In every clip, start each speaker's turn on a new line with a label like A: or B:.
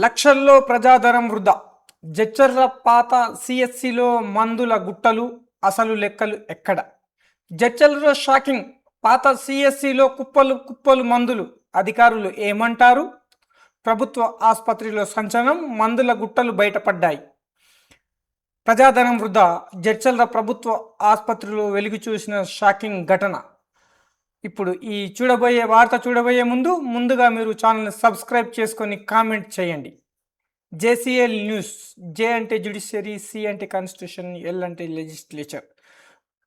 A: లక్షల్లో ప్రజాధనం వృధా. జడ్చర్ల పాత సిఎస్సిలో మందుల గుట్టలు, అసలు లెక్కలు ఎక్కడ? జడ్చర్లలో షాకింగ్. పాత సిఎస్సిలో కుప్పలు కుప్పలు మందులు. అధికారులు ఏమంటారు? ప్రభుత్వ ఆసుపత్రిలో సంచలనం, మందుల గుట్టలు బయటపడ్డాయి. ప్రజాధనం వృధా. జడ్చర్ల ప్రభుత్వ ఆసుపత్రిలో వెలుగు చూసిన షాకింగ్ ఘటన. ఇప్పుడు ఈ వార్త చూడబోయే ముందుగా మీరు ఛానల్ని సబ్స్క్రైబ్ చేసుకొని కామెంట్ చేయండి. JCL news. జే అంటే జ్యుడిషియరీ, సి అంటే కాన్స్టిట్యూషన్, ఎల్ అంటే లెజిస్లేచర్.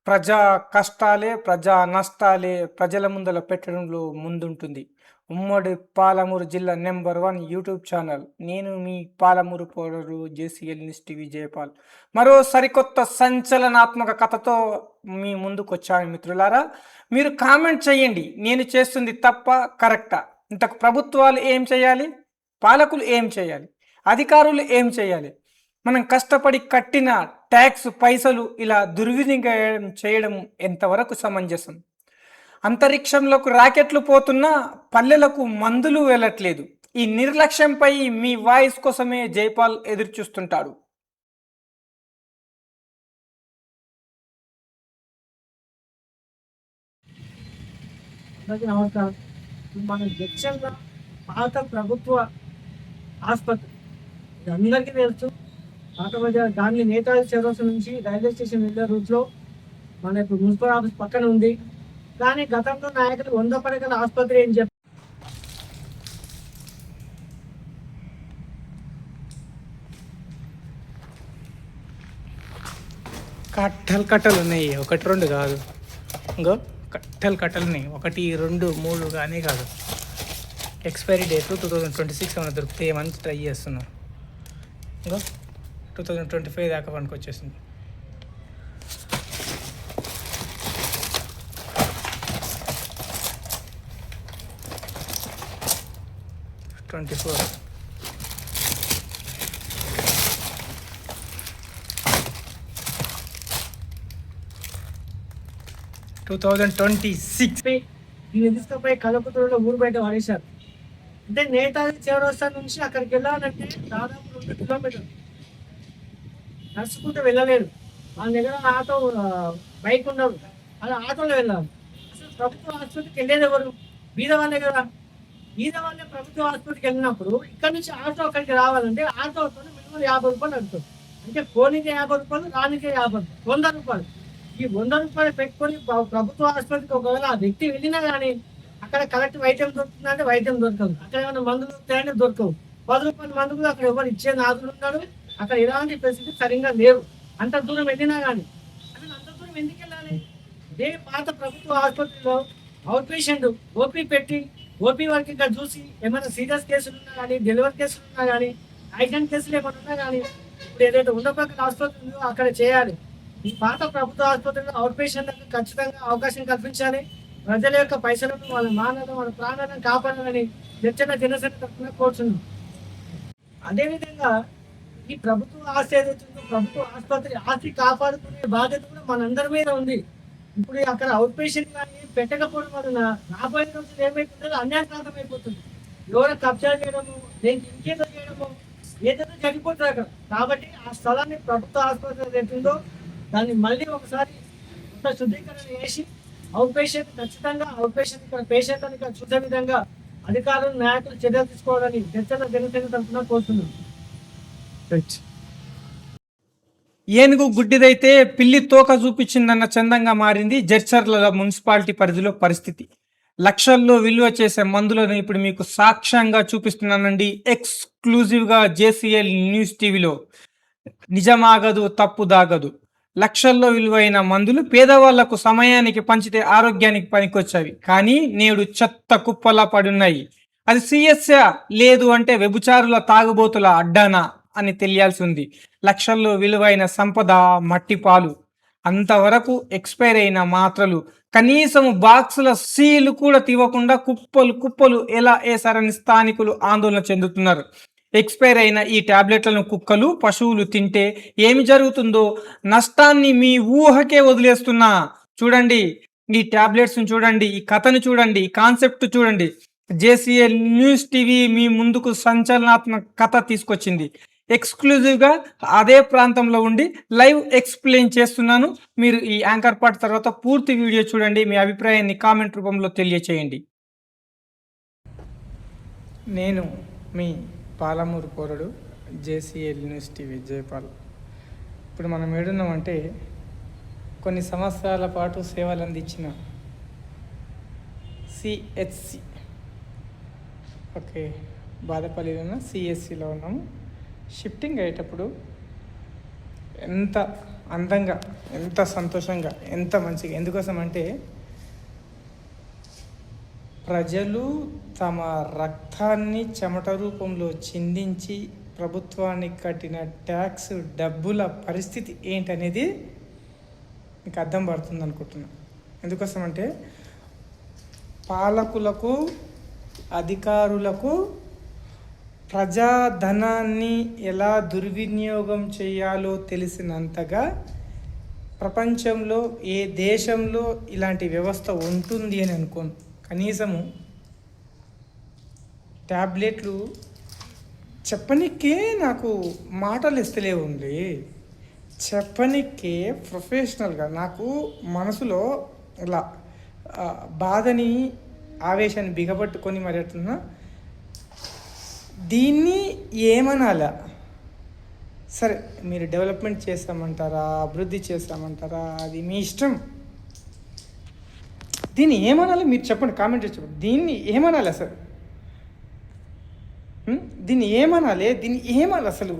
A: ప్రజా కష్టాలే, ప్రజా నష్టాలే ప్రజల ముందల పెట్టడంలో ముందుంటుంది. ఉమ్మడి పాలమూరు జిల్లా నెంబర్ 1 యూట్యూబ్ ఛానల్. నేను మీ పాలమూరు పౌడరు జేసీఎల్ న్యూస్ టీవీ జయపాల్. మరో సరికొత్త సంచలనాత్మక కథతో మీ ముందుకు వచ్చాను మిత్రులారా. మీరు కామెంట్ చేయండి, నేను చేస్తుంది తప్ప కరెక్టా? ఇంతకు ప్రభుత్వాలు ఏం చేయాలి? పాలకులు ఏం చేయాలి? అధికారులు ఏం చేయాలి? మనం కష్టపడి కట్టిన ట్యాక్స్ పైసలు ఇలా దుర్వినియోగం చేయడం ఎంతవరకు సమంజసం? అంతరిక్షంలోకి రాకెట్లు పోతున్నా పల్లెలకు మందులు వెళ్ళట్లేదు. ఈ నిర్లక్ష్యంపై మీ వాయిస్ కోసమే జైపాల్ ఎదురు చూస్తుంటాడు.
B: నమస్కారం. మన జడ్చర్ల పాత ప్రభుత్వ ఆసుపత్రి అందరికీ తెలుసు. పాత బజార్ గాంధీ నేతాజీ చౌరస్తా నుంచి రైల్వే స్టేషన్ వెళ్ళే రూట్లో మన ఇప్పుడు మున్సిపల్ ఆఫీస్ పక్కన ఉంది. కానీ గతంలో నాయకులు 100 పడకల ఆసుపత్రి అని చెప్పి
A: కట్టలు ఉన్నాయి, 1-2 కాదు. ఇంకో కట్టలు ఉన్నాయి, 1, 2, 3 కానీ కాదు. ఎక్స్పైరీ డేట్ 2026 ఏమైనా దొరికితే ఏమని ట్రై చేస్తున్నారు. ఇంకో 2025 దాకా పనికి వచ్చేసింది. '24 2026
B: దీన్ని తీసుకుపోయి కలపతూరులో ఊరు బయట పడేశారు. అంటే నేతాజీ చౌరస్తా నుంచి అక్కడికి వెళ్ళాలంటే దాదాపు 2 కిలోమీటర్లు నడుచుకుంటూ వెళ్ళలేరు. వాళ్ళ దగ్గర ఆటో బైక్ ఉండదు, అలా ఆటోలో వెళ్ళాలి. అసలు ప్రభుత్వ ఆసుపత్రికి వెళ్ళేది ఎవరు? బీద వాళ్ళే కదా. బీద వాళ్ళే ప్రభుత్వ ఆసుపత్రికి వెళ్ళినప్పుడు ఇక్కడ నుంచి ఆటో అక్కడికి రావాలంటే ఆటోతో మినిమం 50 రూపాయలు అడుగుతుంది. అంటే పోనీకే 50 రూపాయలు, రానికే 50, 100 రూపాయలు. ఈ 100 రూపాయలు పెట్టుకొని ప్రభుత్వ ఆసుపత్రికి ఒకవేళ ఆ వ్యక్తి వెళ్ళినా కానీ అక్కడ కరెక్ట్ వైద్యం దొరుకుతుందంటే వైద్యం దొరకదు. అక్కడ ఏమైనా మందులు దొరుకుతాయంటే దొరకవు. 10 రూపాయల మందులు అక్కడ ఎవరు ఇచ్చే నాదులు ఉన్నాడు. అక్కడ ఎలాంటి పరిస్థితి సరిగ్గా లేవు. అంత దూరం వెళ్ళినా కానీ అసలు అంత దూరం ఎందుకు వెళ్ళాలి? ఇదే పాత ప్రభుత్వ ఆసుపత్రిలో అవుట్ పేషెంట్ ఓపీ పెట్టి ఓపీ వరకు ఇక్కడ చూసి ఏమైనా సీరియస్ కేసులు ఉన్నా కానీ, డెలివరీ కేసులు ఉన్నా కానీ, యాక్సిడెంట్ కేసులు ఏమైనా ఉన్నా కానీ ఇప్పుడు ఏదైతే ఉండపక్కన ఆసుపత్రి ఉందో అక్కడ చేయాలి. ఈ పాత ప్రభుత్వ ఆసుపత్రిలో అవుట్ పేషెంట్లకు ఖచ్చితంగా అవకాశం కల్పించాలి. ప్రజల యొక్క పైసలను, వాళ్ళ మానవులను, వాళ్ళ ప్రాణాలను కాపాడాలని చర్చల జనసేన తరఫున కోరుతున్నాం. అదేవిధంగా ఈ ప్రభుత్వ ఆస్తి ఏదైతుందో ప్రభుత్వ ఆసుపత్రి ఆస్తి కాపాడుకునే బాధ్యత కూడా మనందరి మీద ఉంది. ఇప్పుడు అక్కడ అవుట్ పేషెంట్ కానీ పెట్టకపోవడం వలన రాబోయే రోజులు ఏమైతుందో అన్యాక్రాంతం అయిపోతుంది. ఎవరో కబ్జా చేయడము, దేనికి ఇంకేదో చేయడము, ఏదైనా చనిపోతుంది అక్కడ. కాబట్టి ఆ స్థలాన్ని ప్రభుత్వ ఆసుపత్రి ఏదైతుందో దాన్ని మళ్ళీ ఒకసారి శుద్ధీకరణ చేసి అవుట్ పేషెంట్ ఖచ్చితంగా అవుట్ పేషెంట్ ఇక్కడ పేషెంట్ అని ఇక్కడ చూసే విధంగా అధికారులు, నాయకులు చర్యలు తీసుకోవాలని చర్చల జనసేన తరఫున కోరుతున్నాం.
A: ఏనుగు గుడ్డిదైతే పిల్లి తోక చూపించిందన్న చందంగా మారింది జడ్చర్ల మున్సిపాలిటీ పరిధిలో పరిస్థితి. లక్షల్లో విలువ చేసే మందులను ఇప్పుడు మీకు సాక్ష్యంగా చూపిస్తున్నానండి, ఎక్స్క్లూజివ్గా జేసీఎల్ న్యూస్ టీవీలో. నిజమాగదు, తప్పు దాగదు. లక్షల్లో విలువైన మందులు పేదవాళ్లకు సమయానికి పంచితే ఆరోగ్యానికి పనికొచ్చేవి, కానీ నేడు చెత్త కుప్పలా పడున్నాయి. అది సిఎస్ఏ లేదు అంటే వ్యభిచారుల, తాగుబోతుల అడ్డానా అని తెలియాల్సి ఉంది. లక్షల్లో విలువైన సంపద మట్టిపాలు. అంతవరకు ఎక్స్పైర్ అయిన మాత్రలు, కనీసం బాక్సుల సీలు కూడా తీవకుండా కుప్పలు కుప్పలు ఎలా వేసారని స్థానికులు ఆందోళన చెందుతున్నారు. ఎక్స్పైర్ అయిన ఈ టాబ్లెట్లను కుక్కలు, పశువులు తింటే ఏమి జరుగుతుందో నష్టాన్ని మీ ఊహకే వదిలేస్తున్నా. చూడండి, ఈ టాబ్లెట్స్ని చూడండి, ఈ కథను చూడండి, ఈ కాన్సెప్ట్ చూడండి. జేసీఎల్ న్యూస్ టీవీ మీ ముందుకు సంచలనాత్మక కథ తీసుకొచ్చింది. ఎక్స్క్లూజివ్గా అదే ప్రాంతంలో ఉండి లైవ్ ఎక్స్ప్లెయిన్ చేస్తున్నాను. మీరు ఈ యాంకర్ పార్ట్ తర్వాత పూర్తి వీడియో చూడండి. మీ అభిప్రాయాన్ని కామెంట్ రూపంలో తెలియచేయండి. నేను మీ పాలమూరు పౌరుడు, జేసీఎల్ న్యూస్ టీవీ జయపాల్. ఇప్పుడు మనం ఏడున్నామంటే కొన్ని సంవత్సరాల పాటు సేవలు అందించిన సిహెచ్సి, ఓకే, బాదపల్లిలో ఉన్న సిఎస్సిలో ఉన్నాము. షిఫ్టింగ్ అయ్యేటప్పుడు ఎంత అందంగా, ఎంత సంతోషంగా, ఎంత మంచిగా, ఎందుకోసం అంటే ప్రజలు తమ రక్తాన్ని చెమట రూపంలో చిందించి ప్రభుత్వానికి కట్టిన ట్యాక్స్ డబ్బుల పరిస్థితి ఏంటనేది మీకు అర్థం పడుతుంది అనుకుంటున్నా. ఎందుకోసం అంటే పాలకులకు, అధికారులకు ప్రజాధనాన్ని ఎలా దుర్వినియోగం చేయాలో తెలిసినంతగా ప్రపంచంలో ఏ దేశంలో ఇలాంటి వ్యవస్థ ఉంటుంది అని అనుకోను. కనీసము ట్యాబ్లెట్లు చెప్పనికే నాకు మాటలు ఇస్తలేవు ఉంది. చెప్పనికే ప్రొఫెషనల్గా నాకు మనసులో ఇలా బాధని, ఆవేశాన్ని బిగబట్టుకొని మరి అట్లున్నా. దీన్ని ఏమనాలా? సరే, మీరు డెవలప్మెంట్ చేస్తామంటారా, అభివృద్ధి చేస్తామంటారా, అది మీ ఇష్టం. దీన్ని ఏమనాలి మీరు చెప్పండి, కామెంట్ చెప్పండి. దీన్ని ఏమనాలి అసలు? దీన్ని ఏమనాలి అసలు?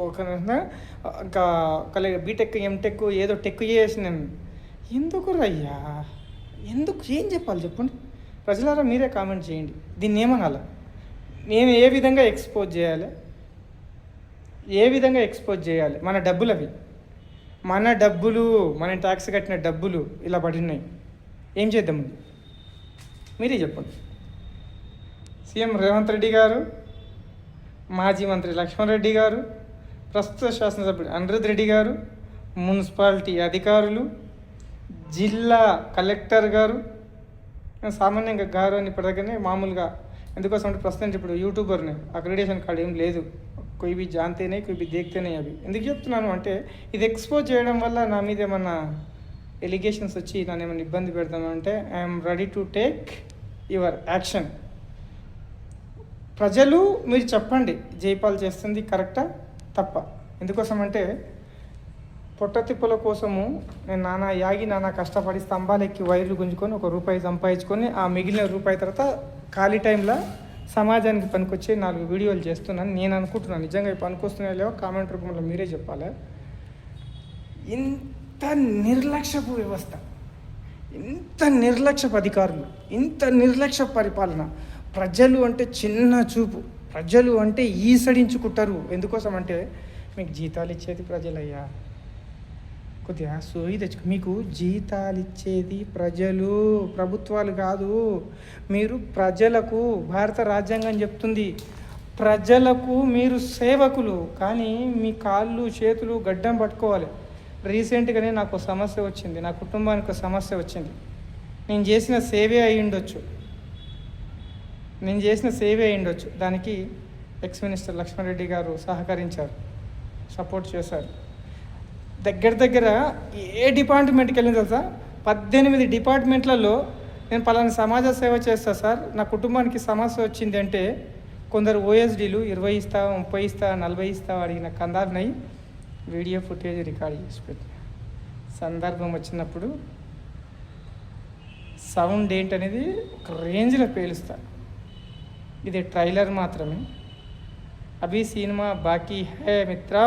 A: ఒక ఇంకా బీటెక్, ఎంటెక్, ఏదో టెక్ చేసినాను. ఎందుకు రయ్యా? ఎందుకు? ఏం చెప్పాలి చెప్పండి? ప్రజలారా మీరే కామెంట్ చేయండి. దీన్ని ఏమనాలి? నేను ఏ విధంగా ఎక్స్పోజ్ చేయాలి? మన డబ్బులు అవి, మన డబ్బులు, మన ట్యాక్స్ కట్టిన డబ్బులు ఇలా పడినాయి. ఏం చేద్దాం? మీరే చెప్పండి. సీఎం రేవంత్ రెడ్డి గారు, మాజీ మంత్రి లక్ష్మణ్ రెడ్డి గారు, ప్రస్తుత శాసనసభ్యుడు అనిరుద్ రెడ్డి గారు, మున్సిపాలిటీ అధికారులు, జిల్లా కలెక్టర్ గారు, సామాన్యంగా గారు అని ఇప్పటికనే మామూలుగా, ఎందుకోసం అంటే ప్రస్తుతం ఇప్పుడు యూట్యూబర్ని అక్రిడేషన్ కార్డు ఏం లేదు. కొయి బి జాన్తేనే, కొయి బి దేఖ్తేనే. అవి ఎందుకు చెప్తున్నాను అంటే ఇది ఎక్స్పోజ్ చేయడం వల్ల నా మీద ఏమన్నా ఎలిగేషన్స్ వచ్చి నన్ను ఏమైనా ఇబ్బంది పెడతాను అంటే I'm ready to take your action. ప్రజలు మీరు చెప్పండి, జైపాల్ చేస్తుంది కరెక్టా తప్ప? ఎందుకోసం అంటే పొట్ట తిప్పల కోసము నేను నానా కష్టపడి స్తంభాలెక్కి వైర్లు గుంజుకొని ₹1 సంపాదించుకొని ఆ మిగిలిన రూపాయి తర్వాత ఖాళీ టైంలో సమాజానికి పనికొచ్చే 4 వీడియోలు చేస్తున్నాను నేను అనుకుంటున్నాను. నిజంగా పనికొస్తున్నాయో లేవో కామెంట్ రూపంలో మీరే చెప్పాలి. ఇంత నిర్లక్ష్యపు వ్యవస్థ, ఇంత నిర్లక్ష్యపు అధికారులు, ఇంత నిర్లక్ష్య పరిపాలన, ప్రజలు అంటే చిన్న చూపు, ప్రజలు అంటే ఈసడించుకుంటారు. ఎందుకోసం అంటే మీకు జీతాలు ఇచ్చేది ప్రజలయ్యా. కొద్దిగా సోయి తెచ్చుకో. మీకు జీతాలు ఇచ్చేది ప్రజలు, ప్రభుత్వాలు కాదు. మీరు ప్రజలకు, భారత రాజ్యాంగం చెప్తుంది ప్రజలకు మీరు సేవకులు. కానీ మీ కాళ్ళు చేతులు గడ్డం పట్టుకోవాలి. రీసెంట్గానే నాకు సమస్య వచ్చింది, నా కుటుంబానికి సమస్య వచ్చింది. నేను చేసిన సేవే అయి ఉండొచ్చు. దానికి ఎక్స్ మినిస్టర్ లక్ష్మణ్ రెడ్డి గారు సహకరించారు, సపోర్ట్ చేశారు. దగ్గర ఏ డిపార్ట్మెంట్కి వెళ్ళింది తెలుసా? 18 డిపార్ట్మెంట్లలో నేను పలానా సమాజ సేవ చేస్తా సార్, నా కుటుంబానికి సమస్య వచ్చింది అంటే కొందరు ఓఎస్డీలు 20 ఇస్తా, 30 ఇస్తా, 40 ఇస్తా అడిగిన కందారినై వీడియో ఫుటేజ్ రికార్డ్ చేసి పెట్టిన. సందర్భం వచ్చినప్పుడు సౌండ్ ఏంటనేది ఒక రేంజ్లో పేలుస్తా. ఇది ట్రైలర్ మాత్రమే. అభి సినిమా బాకీ హై మిత్రా.